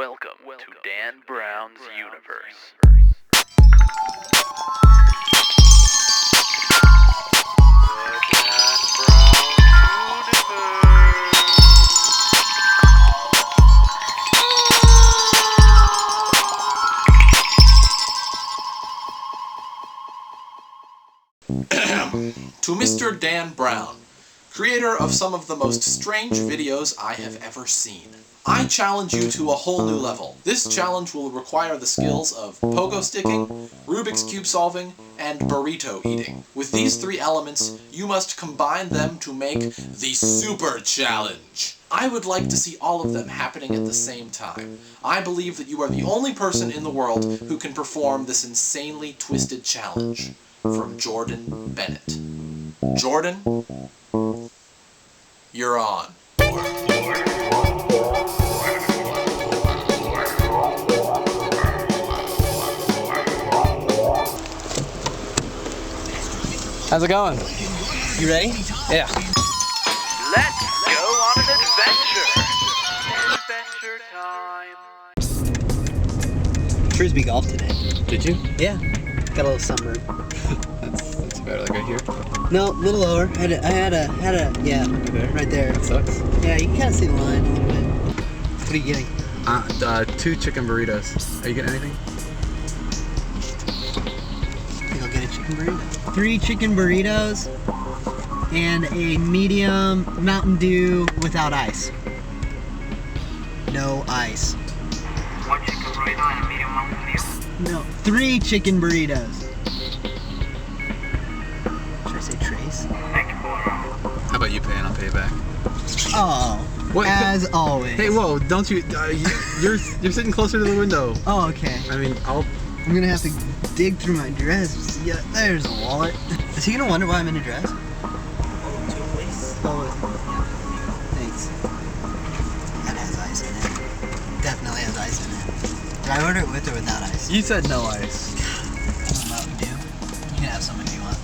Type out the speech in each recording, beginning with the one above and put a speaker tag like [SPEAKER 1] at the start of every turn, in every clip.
[SPEAKER 1] Welcome to Dan Brown's universe.
[SPEAKER 2] To Mr. Dan Brown, creator of some of the most strange videos I have ever seen. I challenge you to a whole new level. This challenge will require the skills of pogo sticking, Rubik's Cube solving, and burrito eating. With these three elements, you must combine them to make the Super Challenge. I would like to see all of them happening at the same time. I believe that you are the only person in the world who can perform this insanely twisted challenge. From Jordan Bennett. Jordan, you're on.
[SPEAKER 3] How's it going?
[SPEAKER 4] You ready?
[SPEAKER 3] Yeah.
[SPEAKER 1] Let's go on an adventure! Adventure time!
[SPEAKER 4] Frisbee golf today.
[SPEAKER 3] Did you?
[SPEAKER 4] Yeah. Got a little sunburn.
[SPEAKER 3] That's about like right here.
[SPEAKER 4] No, a little lower. I had a yeah, right there.
[SPEAKER 3] That sucks.
[SPEAKER 4] Yeah, you can kind of see the line a little bit. What are you getting?
[SPEAKER 3] 2 chicken burritos. Are you getting anything?
[SPEAKER 4] I think I'll get a chicken burrito. 3 chicken burritos and a medium Mountain Dew without ice. No ice.
[SPEAKER 5] 1 chicken burrito and a medium Mountain Dew.
[SPEAKER 4] No, 3 chicken burritos. Should I say Trace?
[SPEAKER 5] Thank you for
[SPEAKER 3] How about you pay and I'll pay you back?
[SPEAKER 4] Oh,
[SPEAKER 3] What?
[SPEAKER 4] as always.
[SPEAKER 3] Hey, whoa! Don't you? You're sitting closer to the window.
[SPEAKER 4] Oh, okay.
[SPEAKER 3] I mean,
[SPEAKER 4] I'm gonna have to dig through my dress. Yeah, there's a wallet. Is he gonna wonder why I'm in a dress? Oh, yeah. Thanks. That has ice in it. Definitely has ice in it. Did I order it with or without ice?
[SPEAKER 3] You said no ice.
[SPEAKER 4] Mountain Dew. You can have some if you want.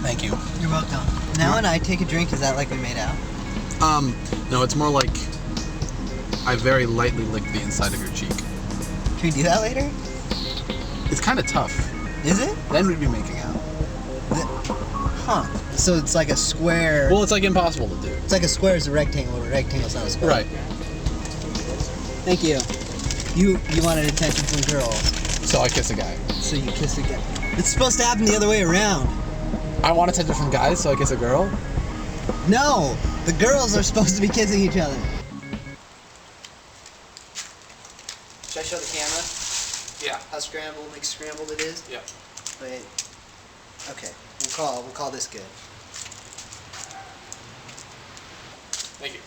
[SPEAKER 3] Thank you.
[SPEAKER 4] You're welcome. Now when I take a drink, is that like we made out?
[SPEAKER 3] No, it's more like I very lightly licked the inside of your cheek.
[SPEAKER 4] Can we do that later?
[SPEAKER 3] It's kind of tough.
[SPEAKER 4] Is it?
[SPEAKER 3] Then we'd be making out.
[SPEAKER 4] Huh. So it's like a square.
[SPEAKER 3] Well, it's like impossible to do.
[SPEAKER 4] It's like a square is a rectangle, but a rectangle's not a square.
[SPEAKER 3] Right.
[SPEAKER 4] Thank you. You wanted attention from girls,
[SPEAKER 3] So I kiss a guy.
[SPEAKER 4] so you kissed a guy. It's supposed to happen the other way around.
[SPEAKER 3] I want attention from guys, so I kiss a girl.
[SPEAKER 4] No, the girls are supposed to be kissing each other. Should I show the camera
[SPEAKER 3] Yeah.
[SPEAKER 4] how scrambled it is?
[SPEAKER 3] Yeah.
[SPEAKER 4] Wait. Okay, we'll call this good.
[SPEAKER 3] Thank you.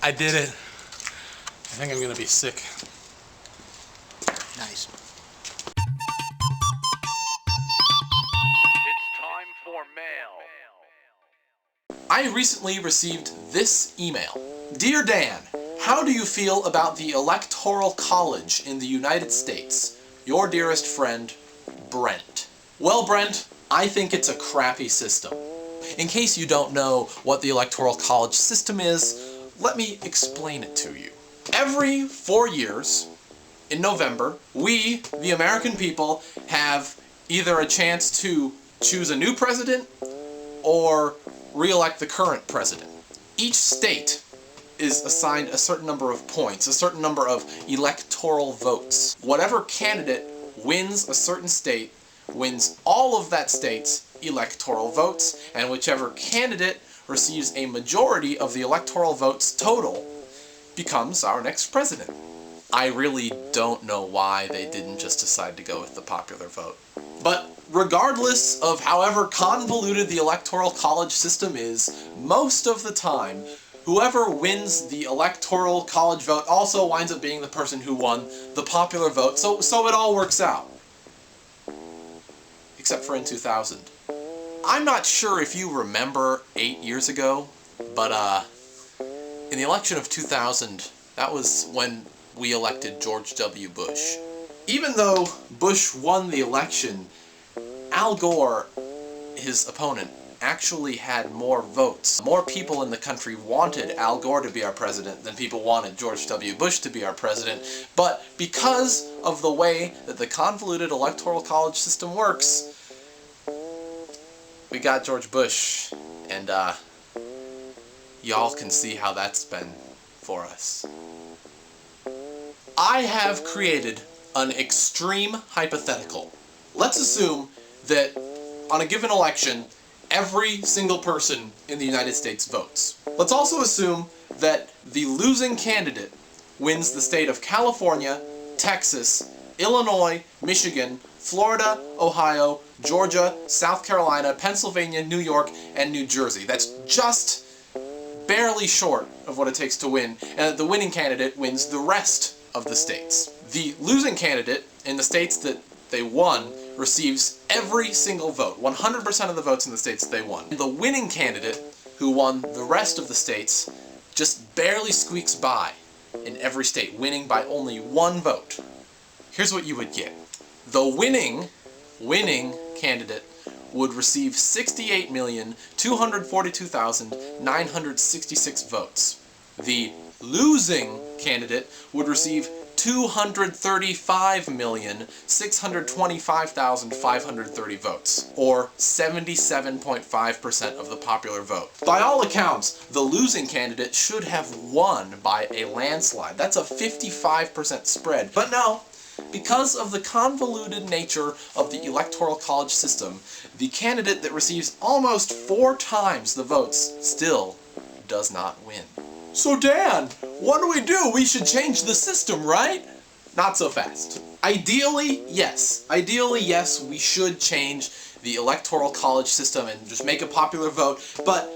[SPEAKER 3] I did it. I think I'm gonna be sick.
[SPEAKER 4] Nice.
[SPEAKER 1] It's time for mail.
[SPEAKER 2] I recently received this email. Dear Dan, how do you feel about the Electoral College in the United States? Your dearest friend, Brent. Well, Brent, I think it's a crappy system. In case you don't know what the Electoral College system is, let me explain it to you. Every 4 years, in November, we, the American people, have either a chance to choose a new president or re-elect the current president. Each state is assigned a certain number of points, a certain number of electoral votes. Whatever candidate wins a certain state wins all of that state's electoral votes, and whichever candidate receives a majority of the electoral votes total becomes our next president. I really don't know why they didn't just decide to go with the popular vote. But regardless of however convoluted the electoral college system is, most of the time, whoever wins the electoral college vote also winds up being the person who won the popular vote, so it all works out. Except for in 2000. I'm not sure if you remember 8 years ago, but in the election of 2000, that was when we elected George W. Bush. Even though Bush won the election, Al Gore, his opponent, actually had more votes. More people in the country wanted Al Gore to be our president than people wanted George W. Bush to be our president. But because of the way that the convoluted electoral college system works, we got George Bush, and y'all can see how that's been for us. I have created an extreme hypothetical. Let's assume that on a given election, every single person in the United States votes. Let's also assume that the losing candidate wins the state of California, Texas, Illinois, Michigan, Florida, Ohio, Georgia, South Carolina, Pennsylvania, New York, and New Jersey. That's just barely short of what it takes to win, and that the winning candidate wins the rest of the states. The losing candidate in the states that they won receives every single vote, 100% of the votes in the states they won. The winning candidate, who won the rest of the states, just barely squeaks by in every state, winning by only one vote. Here's what you would get. The winning candidate would receive 68,242,966 votes. The losing candidate would receive 235,625,530 votes, or 77.5% of the popular vote. By all accounts, the losing candidate should have won by a landslide. That's a 55% spread. But no, because of the convoluted nature of the electoral college system, the candidate that receives almost 4 times the votes still does not win. So Dan, what do? We should change the system, right? Not so fast. Ideally, yes, we should change the electoral college system and just make a popular vote, but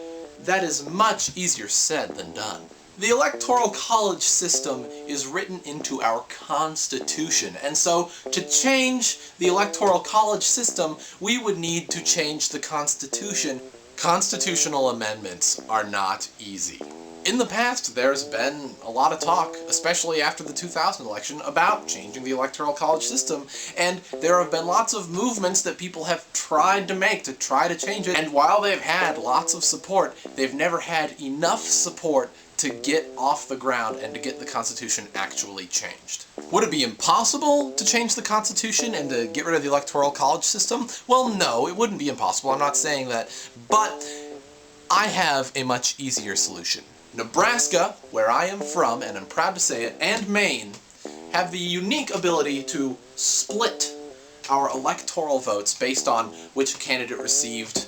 [SPEAKER 2] that is much easier said than done. The electoral college system is written into our Constitution, and so to change the electoral college system, we would need to change the Constitution. Constitutional amendments are not easy. In the past, there's been a lot of talk, especially after the 2000 election, about changing the electoral college system, and there have been lots of movements that people have tried to make to try to change it, and while they've had lots of support, they've never had enough support to get off the ground and to get the Constitution actually changed. Would it be impossible to change the Constitution and to get rid of the electoral college system? Well, no, it wouldn't be impossible, I'm not saying that, but I have a much easier solution. Nebraska, where I am from, and I'm proud to say it, and Maine, have the unique ability to split our electoral votes based on which candidate received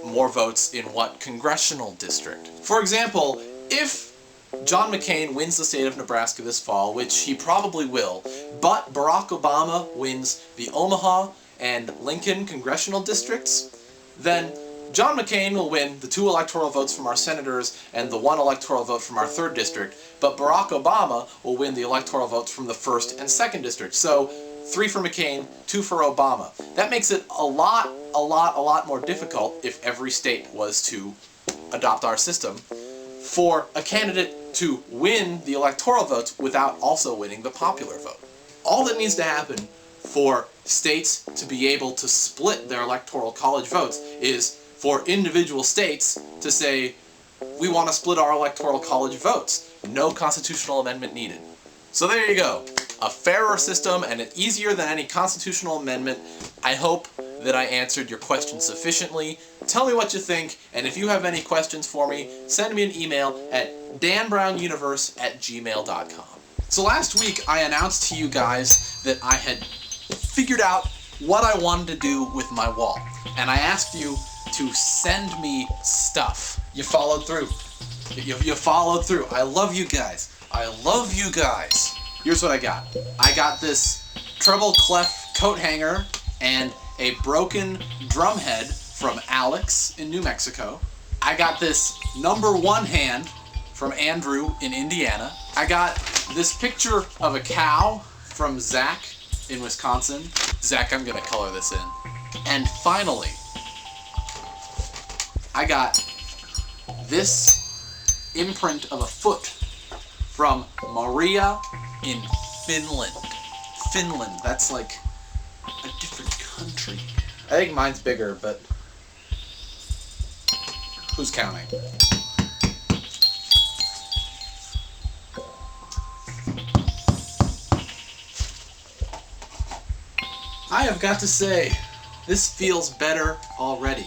[SPEAKER 2] more votes in what congressional district. For example, if John McCain wins the state of Nebraska this fall, which he probably will, but Barack Obama wins the Omaha and Lincoln congressional districts, then John McCain will win the 2 electoral votes from our senators and the 1 electoral vote from our 3rd district, but Barack Obama will win the electoral votes from the 1st and 2nd district. So 3 for McCain, 2 for Obama. That makes it a lot more difficult, if every state was to adopt our system, for a candidate to win the electoral votes without also winning the popular vote. All that needs to happen for states to be able to split their electoral college votes is for individual states to say, we want to split our electoral college votes. No constitutional amendment needed. So there you go. A fairer system and easier than any constitutional amendment. I hope that I answered your question sufficiently. Tell me what you think, and if you have any questions for me, send me an email at danbrownuniverse@gmail.com. So last week I announced to you guys that I had figured out what I wanted to do with my wall. and I asked you to send me stuff. You followed through. You followed through. I love you guys. I love you guys. Here's what I got. I got this treble clef coat hanger and a broken drum head from Alex in New Mexico. I got this #1 hand from Andrew in Indiana. I got this picture of a cow from Zach in Wisconsin. Zach, I'm gonna color this in. And finally, I got this imprint of a foot from Maria in Finland. Finland, that's like a different country. I think mine's bigger, but who's counting? I have got to say, this feels better already.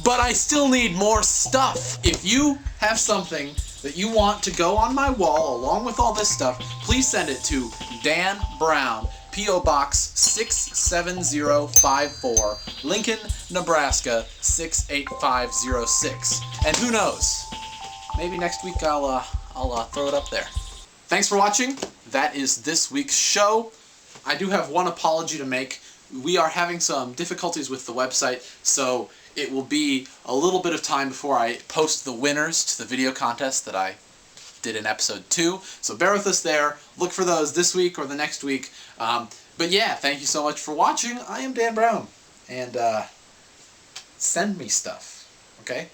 [SPEAKER 2] But I still need more stuff. If you have something that you want to go on my wall along with all this stuff, please send it to Dan Brown, P.O. Box 67054, Lincoln, Nebraska 68506. And who knows? Maybe next week I'll throw it up there. Thanks for watching. That is this week's show. I do have one apology to make. We are having some difficulties with the website, so it will be a little bit of time before I post the winners to the video contest that I did in episode 2. So bear with us there. Look for those this week or the next week. But yeah, thank you so much for watching. I am Dan Brown, and send me stuff, okay?